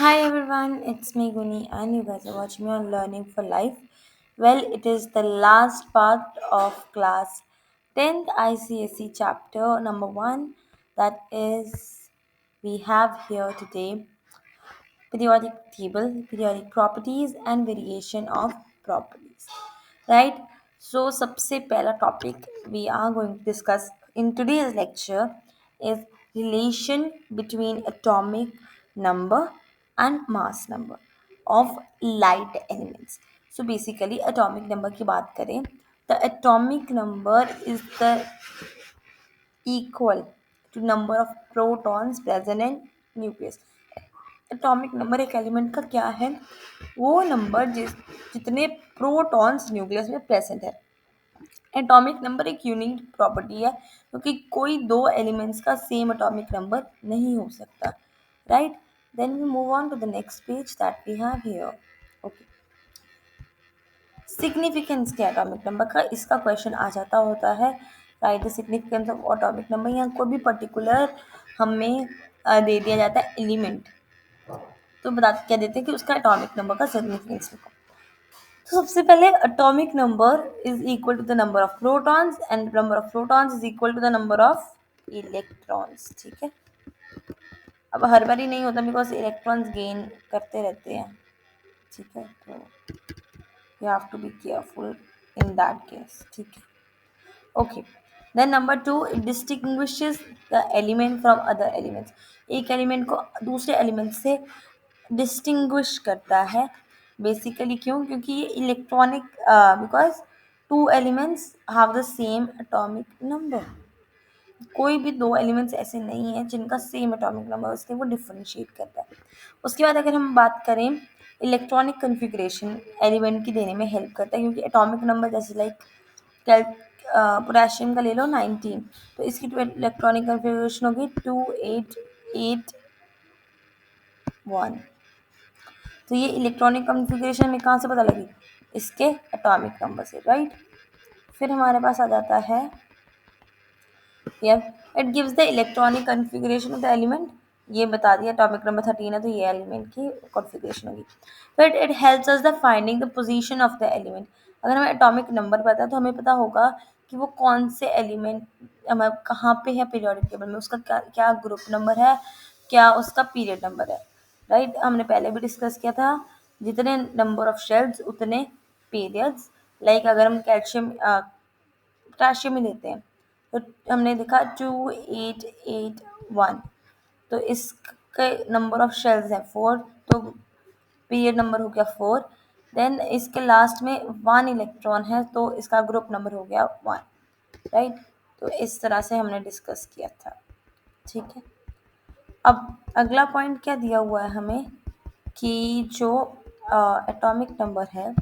Hi everyone, it's me Guni and you guys are watching me on Learning for Life. Well, it is the last part of class 10th ICSE chapter number 1, that is we have here today periodic table, periodic properties and variation of properties. Right? So सबसे पहला topic we are going to discuss in today's lecture is relation between atomic number and mass number of light elements. So basically atomic number की बात करें, the atomic number is the equal to number of protons present in nucleus. Atomic number एक element का क्या है? वो number जितने protons nucleus में प्रेजेंट है। एटॉमिक नंबर एक यूनिक प्रॉपर्टी है क्योंकि कोई दो एलिमेंट्स का सेम एटॉमिक नंबर नहीं हो सकता। Right, then we move on to the next page that we have here. Okay, significance क्या एटॉमिक नंबर का, इसका क्वेश्चन आ जाता होता है। Write the significance of atomic number, यहाँ कोई भी पर्टिकुलर हमें दे दिया जाता है एलिमेंट, तो बता क्या देते हैं कि उसका एटॉमिक नंबर का सिग्निफिकेंस लिखो। तो सबसे पहले atomic number is equal to the number of protons and number of protons is equal to the number of electrons. ठीक है, अब हर बार ही नहीं होता बिकॉज इलेक्ट्रॉन्स गेन करते रहते हैं। ठीक है, तो you have to be careful in that case. ठीक है, okay. Then number 2, it distinguishes the element from other elements. एक एलिमेंट को दूसरे एलिमेंट से डिस्टिंग्विश करता है। बेसिकली क्यों? क्योंकि ये electronic, because two elements have the same atomic number. कोई भी दो एलिमेंट्स ऐसे नहीं है जिनका सेम एटॉमिक नंबर, इसलिए वो डिफरेंशिएट करता है। उसके बाद अगर हम बात करें, इलेक्ट्रॉनिक कन्फिग्रेशन एलिमेंट की देने में हेल्प करता है क्योंकि एटॉमिक नंबर जैसे लाइक पोटेशियम का ले लो 19, तो इसकी इलेक्ट्रॉनिक कन्फिग्रेशन होगी 2881। तो ये इलेक्ट्रॉनिक कन्फिग्रेशन में कहाँ से पता लगी? इसके एटॉमिक नंबर से। राइट, फिर हमारे पास आ जाता है it gives the electronic configuration of the element. ये बता दिया एटॉमिक नंबर 13 है तो ये एलिमेंट की कॉन्फ़िगरेशन होगी। फिर it helps us the finding the position of the element. अगर हमें एटॉमिक नंबर पता है तो हमें पता होगा कि वो कौन से एलिमेंट हमें कहाँ पे है पीरियोडिक टेबल में, उसका क्या क्या ग्रुप नंबर है, क्या उसका पीरियड नंबर है। राइट, हमने पहले भी डिस्कस किया था, जितने नंबर ऑफ शेल्स उतने पीरियड्स। लाइक अगर हम कैल्शियम पोटाशियम ही लेते हैं तो हमने देखा 2881, तो इसके नंबर ऑफ शेल्स हैं 4, तो पीरियड नंबर हो गया 4। देन इसके लास्ट में 1 इलेक्ट्रॉन है तो इसका ग्रुप नंबर हो गया 1। राइट, तो इस तरह से हमने डिस्कस किया था। ठीक है, अब अगला पॉइंट क्या दिया हुआ है हमें कि जो एटॉमिक नंबर है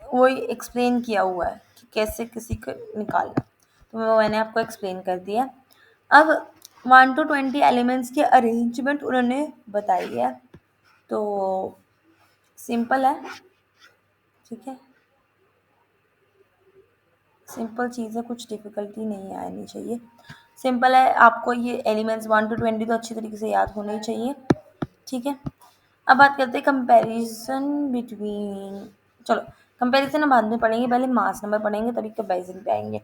वो एक्सप्लेन किया हुआ है कि कैसे किसी को निकालना, तो मैंने आपको एक्सप्लेन कर दिया। अब 1 to 20 एलिमेंट्स की अरेंजमेंट उन्होंने बताई है, तो सिंपल है। ठीक है, सिंपल चीज़ है, कुछ डिफ़िकल्टी नहीं आनी चाहिए, सिंपल है। आपको ये एलिमेंट्स 1 to 20 तो अच्छी तरीके से याद होने ही चाहिए। ठीक है, अब बात करते हैं कंपैरिजन बिटवीन। चलो, कंपैरिजन हम बाद में पढ़ेंगे, पहले मास नंबर पढ़ेंगे तभी कंपैरिजन पे आएंगे।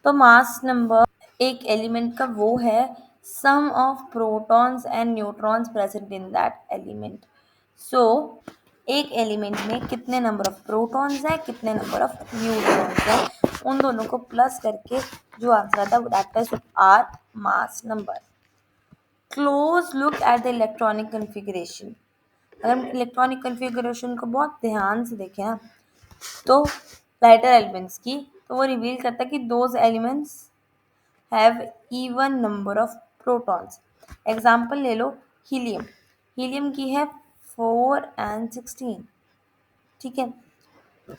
तो मास नंबर एक एलिमेंट का वो है sum of protons and neutrons present in that element. So एक एलिमेंट में कितने नंबर ऑफ प्रोटॉन्स हैं, कितने नंबर ऑफ न्यूट्रॉन्स हैं, उन दोनों को प्लस करके जो आंसर आता है that is our mass number. Close look at the electronic configuration. अगर हम इलेक्ट्रॉनिक कन्फिग्रेशन को बहुत ध्यान से देखें ना, तो लाइटर एलिमेंट्स की, तो वो रिवील करता है कि those elements have even number of protons. Example ले लो, हीलियम। हीलियम की है 4 and 16। ठीक है,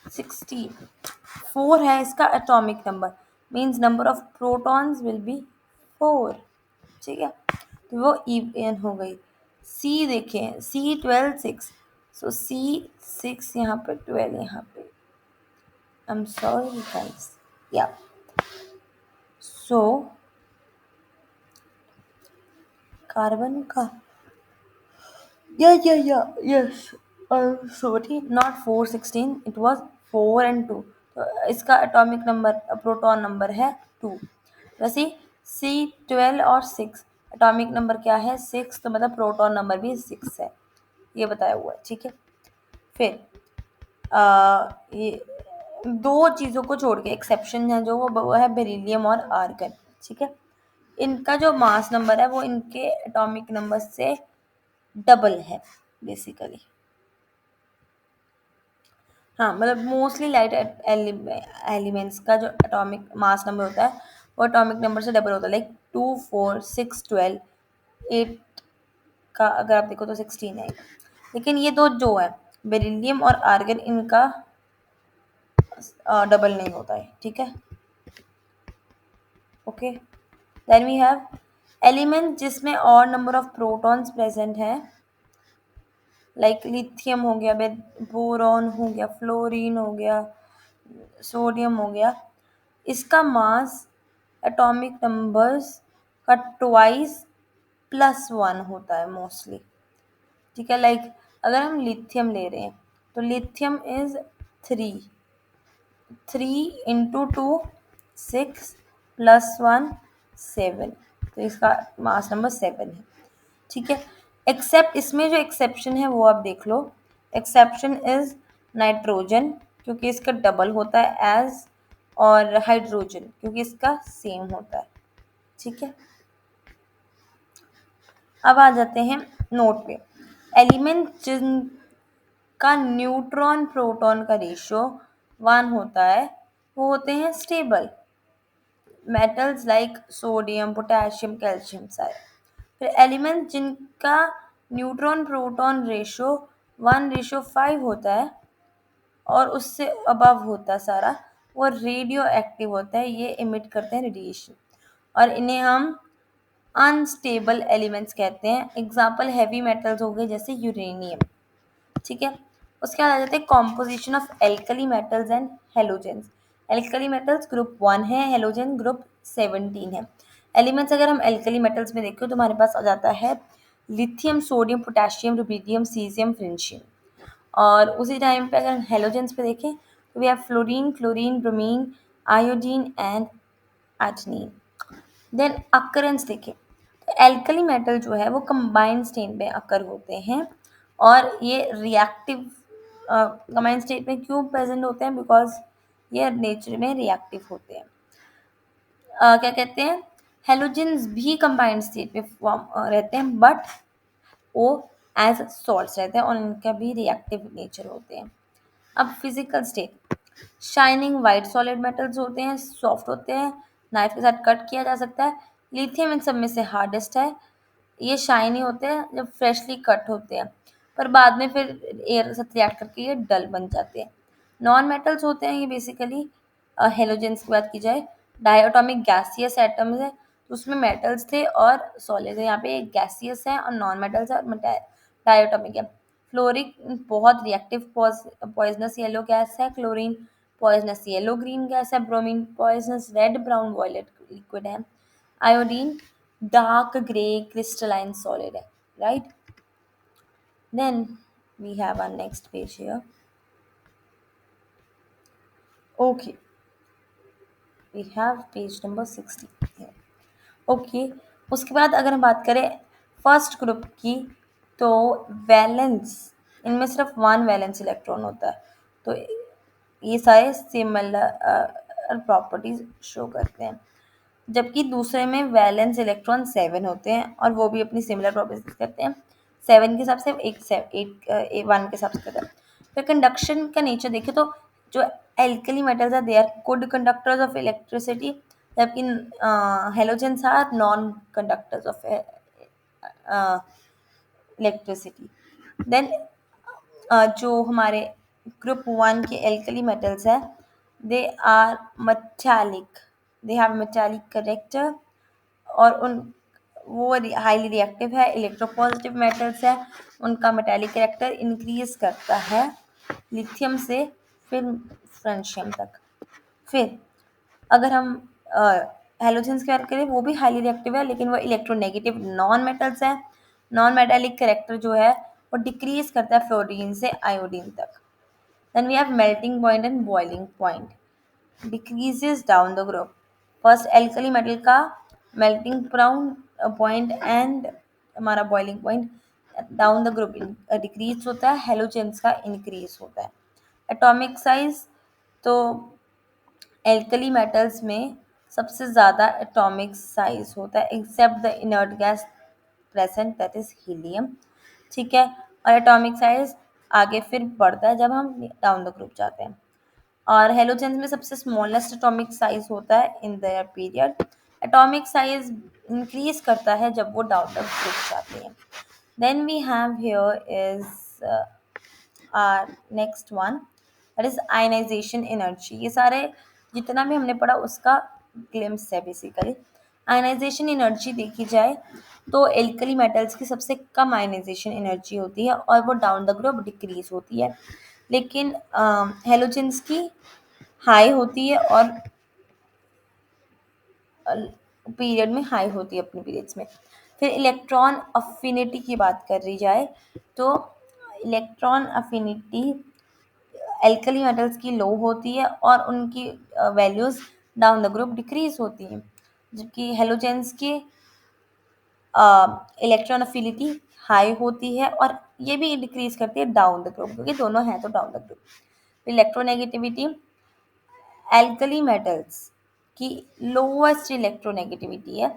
16 4 है इसका atomic number, means number of protons will be 4। ठीक है, तो वो इवन हो गई। सी देखें, सी 12 6, सो सी 6 यहाँ पे 12 यहाँ पे, आई एम सॉरी गाइस, या सो कार्बन का yes. Sorry, not 416, it was 4 and 2. तो इसका एटॉमिक नंबर प्रोटॉन नंबर है 2। वैसे C12 और 6 एटॉमिक नंबर क्या है 6, तो मतलब प्रोटॉन नंबर भी 6 है, ये बताया हुआ है। ठीक है, फिर ये दो चीज़ों को छोड़ के एक्सेप्शन है जो वो है बेरिलियम और आर्गन। ठीक है, इनका जो मास नंबर है वो इनके एटॉमिक नंबर से डबल है बेसिकली। हाँ, मतलब मोस्टली लाइट एलिमेंट्स का जो एटॉमिक मास नंबर होता है वो एटॉमिक नंबर से डबल होता है। लाइक 2, 4, 6, 12, 8 का अगर आप देखो तो 16 है। लेकिन ये दो जो है बेरिलियम और आर्गन, इनका डबल नहीं होता है। ठीक है, okay. Then we have element जिसमें और नंबर ऑफ प्रोटॉन्स प्रेजेंट है, लाइक लिथियम हो गया, बोरॉन हो गया, फ्लोरीन हो गया, सोडियम हो गया। इसका मास एटॉमिक नंबर्स का ट्वाइस +1 होता है मोस्टली। ठीक है, लाइक अगर हम लिथियम ले रहे हैं तो लिथियम इज 3 इंटू 2 6 +1 7, तो इसका मास नंबर 7 है। ठीक है, एक्सेप्ट इसमें जो एक्सेप्शन है वो आप देख लो। एक्सेप्शन इज नाइट्रोजन, क्योंकि इसका डबल होता है एज, और हाइड्रोजन क्योंकि इसका सेम होता है। ठीक है, अब आ जाते हैं नोट पे। एलिमेंट जिनका न्यूट्रॉन प्रोटॉन का रेशियो 1 होता है वो होते हैं stable. Metals like sodium, potassium, calcium सारे। फिर एलिमेंट जिनका न्यूट्रॉन प्रोटॉन रेशियो 1:5 होता है और उससे अबव होता है सारा, वो रेडियो एक्टिव होता है, ये इमिट करते हैं रेडिएशन, और इन्हें हम अनस्टेबल एलिमेंट्स कहते हैं। एग्जाम्पल हैवी मेटल्स हो गए जैसे यूरेनियम। ठीक है, उसके बाद आ जाते हैं composition of alkali metals and halogens. Alkali metals group 1 है, हेलोजन ग्रुप 17 है। एलिमेंट्स अगर हम एल्कली मेटल्स में देखें तो हमारे पास आ जाता है lithium, sodium, potassium, rubidium, caesium, francium. और उसी टाइम पे अगर हेलोजेंस पे देखें तो we have fluorine, chlorine, bromine, iodine and astatine. Then occurrence देखें तो एल्कली मेटल जो है वो कंबाइंड स्टेट में अकर होते हैं, और ये रिएक्टिव कंबाइंड स्टेट में क्यों प्रेजेंट होते हैं, बिकॉज ये नेचर में रिएक्टिव होते हैं। क्या कहते हैं, हेलोजेंस भी कंबाइंड स्टेट में फॉर्म रहते हैं, बट वो एज सॉल्ट्स रहते हैं और इनका भी रिएक्टिव नेचर होते हैं। अब physical state, shining white solid metals होते हैं, सॉफ्ट होते हैं, नाइफ के साथ कट किया जा सकता है। लिथियम इन सब में से हार्डेस्ट है, ये शाइनी होते हैं जब फ्रेशली कट होते हैं, पर बाद में फिर एयर के साथ रिएक्ट करके ये डल बन जाते हैं। नॉन मेटल्स होते हैं ये बेसिकली, हेलोजेंस की बात की जाए, डायटोमिक गैसियस एटम्स है, तो उसमें मेटल्स थे और सॉलिड है। यहाँ पे गैसियस है और नॉन मेटल्स है और डायटोमिक है। फ्लोरिक बहुत रिएक्टिव पॉइजनस येलो गैस है, chlorine poisonous yellow green gas है, bromine poisonous red brown violet liquid है, iodine dark grey crystalline solid है, right? Then we have our next page here. Okay, we have page number 60 here. Okay, उसके बाद अगर हम बात करें first group की, तो वैलेंस, इनमें सिर्फ 1 वैलेंस इलेक्ट्रॉन होता है, तो ये सारे सिमिलर प्रॉपर्टीज शो करते हैं। जबकि दूसरे में वैलेंस इलेक्ट्रॉन 7 होते हैं और वो भी अपनी सिमिलर प्रॉपर्टीज करते हैं। 7 के हिसाब से एक 1 के हिसाब से करते हैं। फिर कंडक्शन का नेचर देखें तो जो एल्कली मेटल्स है they are good conductors of electricity, जबकि halogens are non conductors of electricity. Then जो हमारे ग्रुप 1 के एल्कली मेटल्स है, they are metallic, they have metallic character, और उन वो हाईली रिएक्टिव है। इलेक्ट्रोपॉजिटिव मेटल्स है, उनका मेटालिक करेक्टर इंक्रीज करता है लिथियम से फिर फ्रेंशियम तक। फिर अगर हम हेलोजेंस की बात करें वो भी हाईली रिएक्टिव है, लेकिन वो इलेक्ट्रोनेगेटिव नॉन मेटल्स है। नॉन मेटालिक करेक्टर जो है वो डिक्रीज करता है फ्लोरीन से आयोडीन तक। Then we have melting point and boiling point, decreases down the group. First alkali metal का मेल्टिंग पॉइंट एंड हमारा boiling point down the group decrease होता है, हेलोजेंस का इंक्रीज होता है। एटॉमिक साइज, तो एल्कली मेटल्स में सबसे ज़्यादा एटॉमिक साइज होता है except the inert gas present that is helium. ठीक है, और एटॉमिक साइज आगे फिर बढ़ता है जब हम डाउन द ग्रुप जाते हैं। और हेलोजेंस में सबसे स्मॉलेस्ट एटॉमिक साइज होता है in their period. Atomic size increase करता है जब वो डाउन द ग्रुप जाते हैं। Then we have here is our next one, that is ionisation energy. ये सारे जितना भी हमने पढ़ा उसका ग्लिम्स है बेसिकली। आयनाइजेशन एनर्जी देखी जाए तो एल्कली मेटल्स की सबसे कम आयनाइजेशन एनर्जी होती है और वो डाउन द ग्रुप डिक्रीज होती है, लेकिन हेलोजेंस की हाई होती है और पीरियड में हाई होती है अपने पीरियड्स में। फिर इलेक्ट्रॉन अफिनिटी की बात करी जाए तो इलेक्ट्रॉन अफिनिटी एल्कली मेटल्स की लो होती है और उनकी values down the group decrease होती हैं, जबकि हेलोजेंस की इलेक्ट्रॉन अफिनिटी हाई होती है और ये भी डिक्रीज करती है डाउन द ग्रुप, क्योंकि दोनों हैं तो down the group. Electronegativity, alkali metals की लोवेस्ट इलेक्ट्रोनेगेटिविटी है,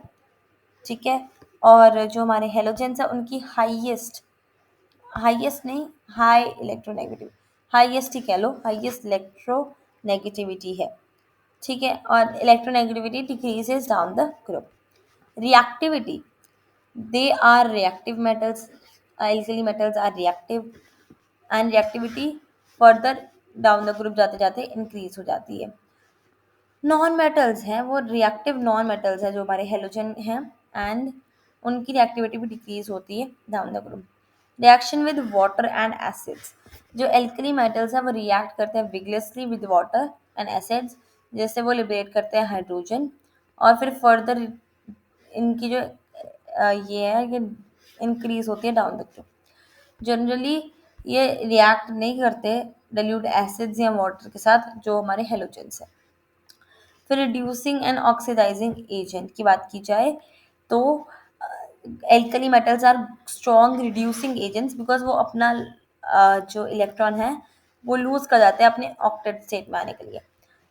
ठीक है, और जो हमारे हेलोजेंस है उनकी हाईएस्ट, हाईएस्ट नहीं, हाई इलेक्ट्रोनेगेटिव, हाईएस्ट ही कह लो, हाईएस्ट इलेक्ट्रोनेगेटिविटी है, ठीक है, और electronegativity decreases down the group. Reactivity, they are reactive metals, alkali metals are reactive and reactivity further down the group जाते जाते इंक्रीज हो जाती है। नॉन मेटल्स हैं वो रिएक्टिव नॉन मेटल्स हैं जो हमारे हेलोजन हैं, एंड उनकी रिएक्टिविटी भी डिक्रीज होती है down the group. Reaction with water and acids, जो एल्कली मेटल्स हैं वो रिएक्ट करते हैं विगलेसली विद वाटर एंड एसिड्स, जैसे वो लिबरेट करते हैं हाइड्रोजन, और फिर फर्दर इनकी जो ये है कि इंक्रीज होती है डाउन द ग्रुप। जनरली ये रिएक्ट नहीं करते डाइल्यूट एसिड्स या वाटर के साथ जो हमारे हेलोजेंस हैं। फिर रिड्यूसिंग एंड ऑक्सीडाइजिंग एजेंट की बात की जाए तो alkali metals are strong reducing agents because वो अपना जो इलेक्ट्रॉन है वो लूज कर जाते हैं अपने ऑक्टेट स्टेट में आने के लिए,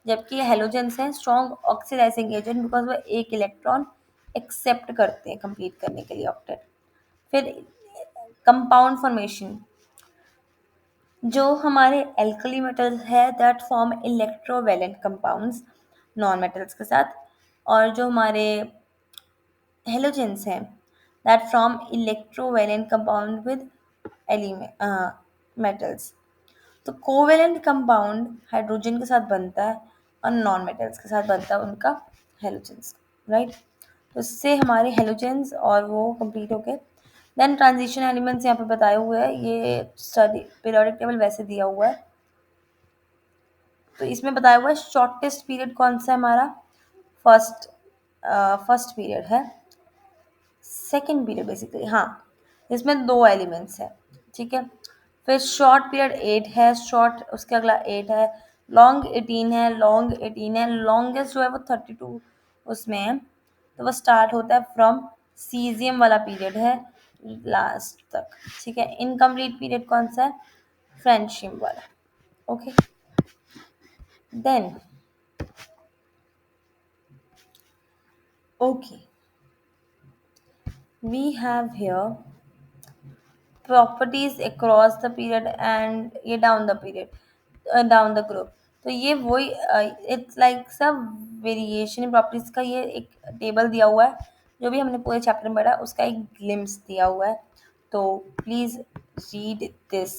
जबकि हेलोजेंस हैं स्ट्रॉन्ग ऑक्सीडाइजिंग एजेंट बिकॉज वो एक इलेक्ट्रॉन एक्सेप्ट करते हैं कंप्लीट करने के लिए ऑक्टेट। फिर कंपाउंड फॉर्मेशन, जो हमारे एल्कली मेटल्स है that form electrovalent compounds non metals के साथ, और जो हमारे हेलोजेंस हैं that from electrovalent compound with metals. तो कोवेलेंट कंपाउंड हाइड्रोजन के साथ बनता है और नॉन मेटल्स के साथ बनता है उनका हेलोजेंस, राइट। तो इससे हमारे हेलोजेंस और वो कंप्लीट हो गए। देन ट्रांजिशन एलिमेंट्स यहाँ पे बताए हुए हैं, ये स्टडी पीरियोडिक टेबल वैसे दिया हुआ है, तो इसमें बताया हुआ है शॉर्टेस्ट पीरियड कौन सा है हमारा, फर्स्ट फर्स्ट पीरियड है, सेकेंड पीरियड बेसिकली, हाँ, इसमें दो एलिमेंट्स है, ठीक है। फिर शॉर्ट पीरियड 8 है, शॉर्ट उसके अगला 8 है, लॉन्ग 18 है, लॉन्ग 18 है, लॉन्गेस्ट जो है वो 32 उसमें है, तो वो स्टार्ट होता है फ्रॉम सीजियम वाला पीरियड है लास्ट तक, ठीक है। इनकम्प्लीट पीरियड कौन सा है, फ्रेंडशिप वाला, okay. Then okay, we have here properties across the period and ये down the period down the group. तो ये वही इट्स लाइक सब वेरिएशन इन प्रॉपर्टीज का ये एक टेबल दिया हुआ है, जो भी हमने पूरे चैप्टर में पढ़ा उसका एक ग्लिम्स दिया हुआ है, तो please read this,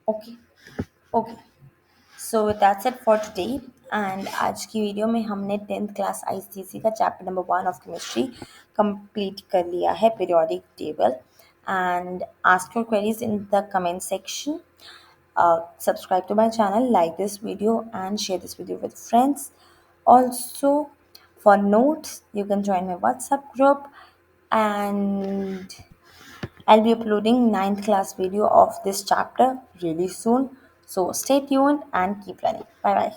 okay. Okay, so that's it for today, and आज की वीडियो में हमने 10th क्लास आईसीएसई का chapter number 1 of chemistry complete कर लिया है, periodic table. And ask your queries in the comment section, subscribe to my channel, like this video and share this video with friends. Also For notes, you can join my WhatsApp group, and I'll be uploading ninth class video of this chapter really soon. So stay tuned and keep learning. Bye bye.